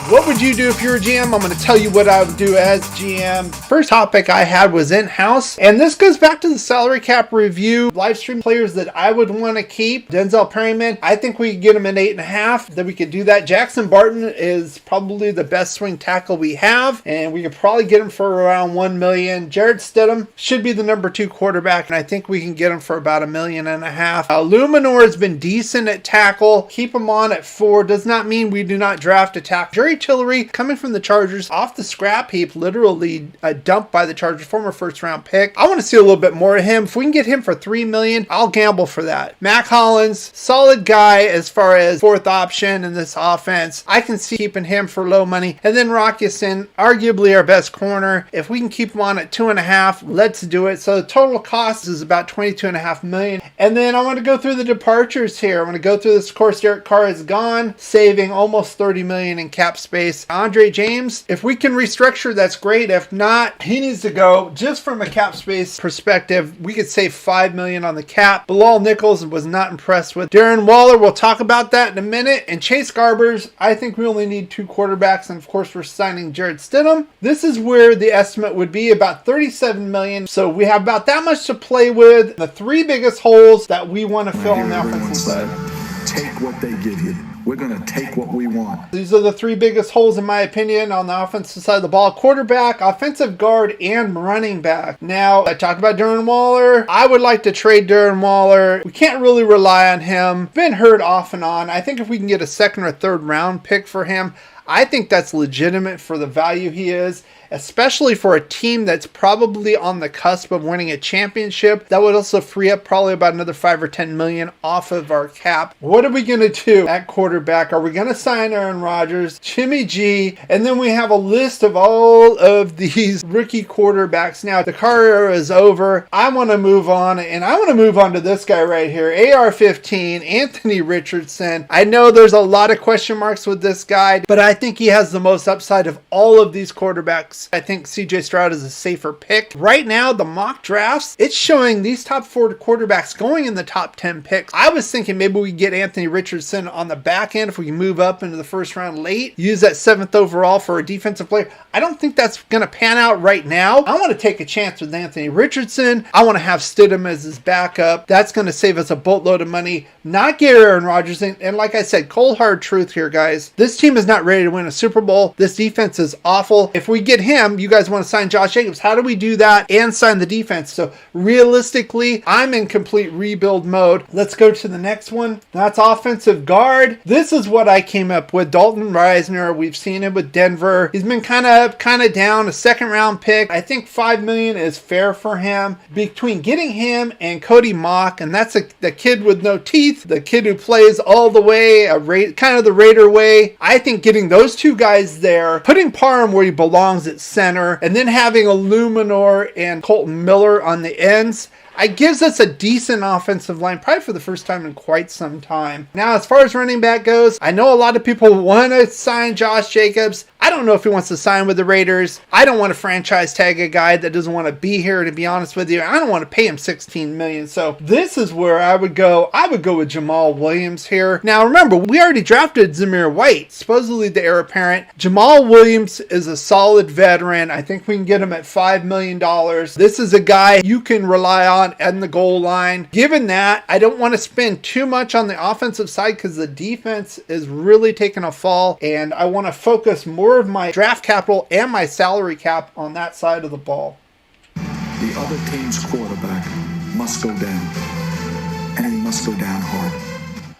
What would you do if you were GM? I'm going to tell you what I would do as GM. First topic I had was in-house, and this goes back to the salary cap review. Livestream players that I would want to keep. Denzel Perryman, I think we could get him an 8.5, that we could do that. Jackson Barton is probably the best swing tackle we have, and we could probably get him for around $1 million. Jarrett Stidham should be the number 2 quarterback, and I think we can get him for about $1.5 million. Luminor has been decent at tackle. Keep him on at 4. Does not mean we do not draft a tackle. Jerry Tillery, coming from the Chargers, off the scrap heap, literally dumped by the Chargers, former first-round pick. I want to see a little bit more of him. If we can get him for $3 million, I'll gamble for that. Mac Hollins, solid guy as far as 4th option in this offense. I can see keeping him for low money. And then Rockison, arguably our best corner. If we can keep him on at 2.5, let's do it. So the total cost is about $22.5 million. And then I want to go through the departures here. I want to go through this. Of course, Derek Carr is gone, saving almost $30 million in cap space. Andre James, if we can restructure, that's great. If not, he needs to go. Just from a cap space perspective, we could save $5 million on the cap. Bilal Nichols was not impressed with. Darren Waller, we'll talk about that in a minute. And Chase Garbers, I think we only need 2 quarterbacks. And of course, we're signing Jarrett Stidham. This is where the estimate would be about $37 million. So we have about that much to play with. The 3 biggest holes that we want to fill on the offensive side. Take what they give you. We're going to take what we want. These are the 3 biggest holes, in my opinion, on the offensive side of the ball. Quarterback, offensive guard, and running back. Now, I talked about Darren Waller. I would like to trade Darren Waller. We can't really rely on him. Been hurt off and on. I think if we can get a 2nd or 3rd round pick for him, I think that's legitimate for the value he is, especially for a team that's probably on the cusp of winning a championship. That would also free up probably about another $5 or $10 million off of our cap. What are we going to do at quarterback? Are we going to sign Aaron Rodgers, Jimmy G? And then we have a list of all of these rookie quarterbacks. Now, the car era is over. I want to move on, and I want to move on to this guy right here, AR-15, Anthony Richardson. I know there's a lot of question marks with this guy, but I think he has the most upside of all of these quarterbacks. I think CJ Stroud is a safer pick. Right now, the mock drafts, it's showing these top 4 quarterbacks going in the top 10 picks. I was thinking maybe we get Anthony Richardson on the back end if we can move up into the 1st round late, use that 7th overall for a defensive player. I don't think that's going to pan out right now. I want to take a chance with Anthony Richardson. I want to have Stidham as his backup. That's going to save us a boatload of money. Not get Aaron Rodgers. And like I said, cold hard truth here, guys. This team is not ready to win a Super Bowl. This defense is awful. If we get him, you guys want to sign Josh Jacobs. How do we do that and sign the defense? So realistically, I'm in complete rebuild mode. Let's go to the next one. That's offensive guard. This is what I came up with. Dalton Reisner. We've seen him with Denver. He's been kind of down, a 2nd round pick. I think $5 million is fair for him. Between getting him and Cody Mock, and that's the kid with no teeth, the kid who plays all the way, kind of the Raider way. I think getting those 2 guys there, putting Parham where he belongs at center, and then having a Luminor and Colton Miller on the ends, it gives us a decent offensive line, probably for the first time in quite some time. Now, as far as running back goes, I know a lot of people want to sign Josh Jacobs. I don't know if he wants to sign with the Raiders. I don't want to franchise tag a guy that doesn't want to be here, to be honest with you. I don't want to pay him $16 million. So this is where I would go. I would go with Jamal Williams here. Now, remember, we already drafted Zamir White, supposedly the heir apparent. Jamal Williams is a solid veteran. I think we can get him at $5 million. This is a guy you can rely on at the goal line. Given that, I don't want to spend too much on the offensive side because the defense is really taking a fall, and I want to focus more of my draft capital and my salary cap on that side of the ball. The other team's quarterback must go down, and he must go down hard.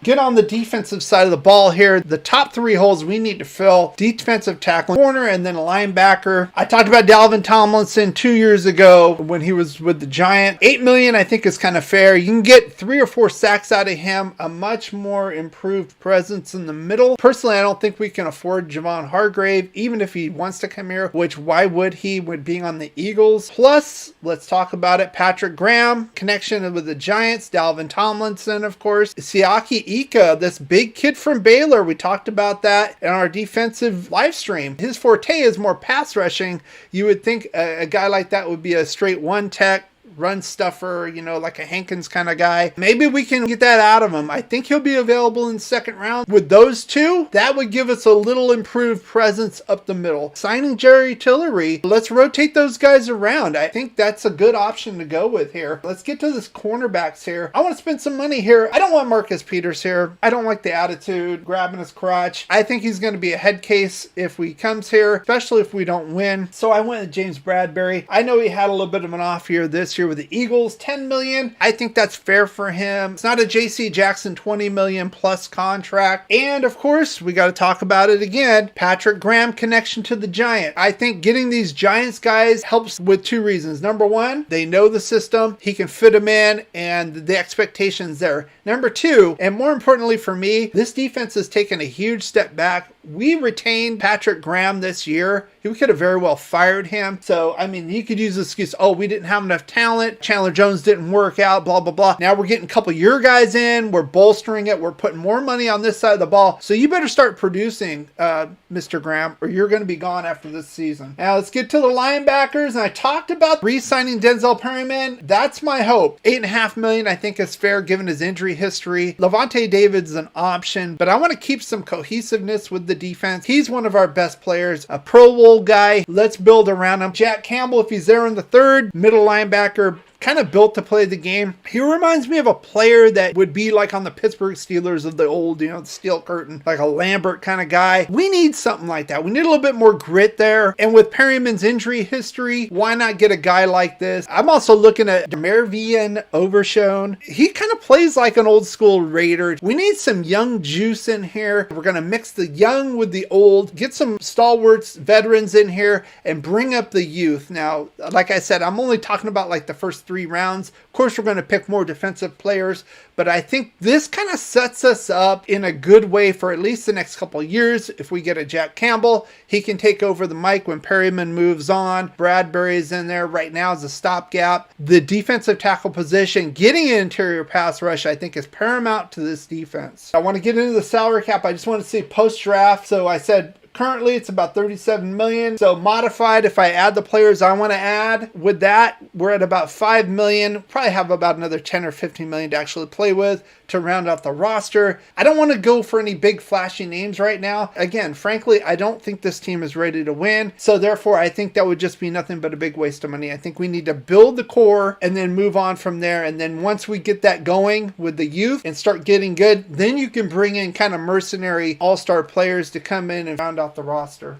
Get on the defensive side of the ball here. The top 3 holes we need to fill: defensive tackle, corner, and then a linebacker. I talked about Dalvin Tomlinson 2 years ago when he was with the Giants. $8 million I think is kind of fair. You can get 3 or 4 sacks out of him, a much more improved presence in the middle. Personally, I don't think we can afford Javon Hargrave, even if he wants to come here, which why would he, with being on the Eagles? Plus, let's talk about it, Patrick Graham, connection with the Giants, Dalvin Tomlinson, of course, Siaki Ika, this big kid from Baylor. We talked about that in our defensive live stream. His forte is more pass rushing. You would think a guy like that would be a straight 1 tech, run stuffer, you know, like a Hankins kind of guy. Maybe we can get that out of him. I think he'll be available in the second round. With those two, that would give us a little improved presence up the middle. Signing Jerry Tillery, let's rotate those guys around. I think that's a good option to go with here. Let's get to this cornerbacks here. I want to spend some money here. I don't want Marcus Peters here. I don't like the attitude, grabbing his crotch. I think he's going to be a head case if he comes here, especially if we don't win. So I went with James Bradbury. I know he had a little bit of an off year this year with the Eagles, $10 million. I think that's fair for him. It's not a JC Jackson $20 million plus contract. And of course, we got to talk about it again. Patrick Graham connection to the Giant. I think getting these Giants guys helps with two reasons. Number one, they know the system. He can fit them in and the expectations there. Number two, and more importantly for me, this defense has taken a huge step back. We retained Patrick Graham this year. We could have very well fired him. So, I mean, you could use the excuse, oh, we didn't have enough talent. Chandler Jones didn't work out, blah, blah, blah. Now we're getting a couple of your guys in. We're bolstering it. We're putting more money on this side of the ball. So you better start producing, Mr. Graham, or you're going to be gone after this season. Now let's get to the linebackers. And I talked about re-signing Denzel Perryman. That's my hope. $8.5 million, I think, is fair given his injury history. Lavonte David's an option, but I want to keep some cohesiveness with the defense. He's one of our best players, a Pro Bowl guy. Let's build around him. Jack Campbell, if he's there in the third, middle linebacker, kind of built to play the game. He reminds me of a player that would be like on the Pittsburgh Steelers of the old, you know, the steel curtain, like a Lambert kind of guy. We need something like that. We need a little bit more grit there. And with Perryman's injury history, why not get a guy like this? I'm also looking at Demervian Overshone. He kind of plays like an old school Raider. We need some young juice in here. We're going to mix the young with the old, get some stalwarts, veterans in here, and bring up the youth. Now, like I said, I'm only talking about like the first 3 rounds. Of course, we're going to pick more defensive players, but I think this kind of sets us up in a good way for at least the next couple of years. If we get a Jack Campbell, he can take over the mic when Perryman moves on. Bradbury's in there right now as a stopgap. The defensive tackle position, getting an interior pass rush, I think is paramount to this defense. I want to get into the salary cap. I just want to see post-draft. So I said, currently, it's about $37 million. So modified, if I add the players I want to add, with that, we're at about $5 million. Probably have about another $10 or $15 million to actually play with to round out the roster. I don't want to go for any big flashy names right now. Again, frankly, I don't think this team is ready to win. So therefore, I think that would just be nothing but a big waste of money. I think we need to build the core and then move on from there. And then once we get that going with the youth and start getting good, then you can bring in kind of mercenary all-star players to come in and round out the roster.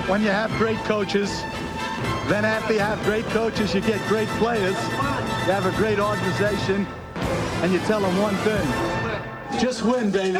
When you have great coaches, then after you have great coaches, you get great players. You have a great organization, and you tell them one thing: just win, baby.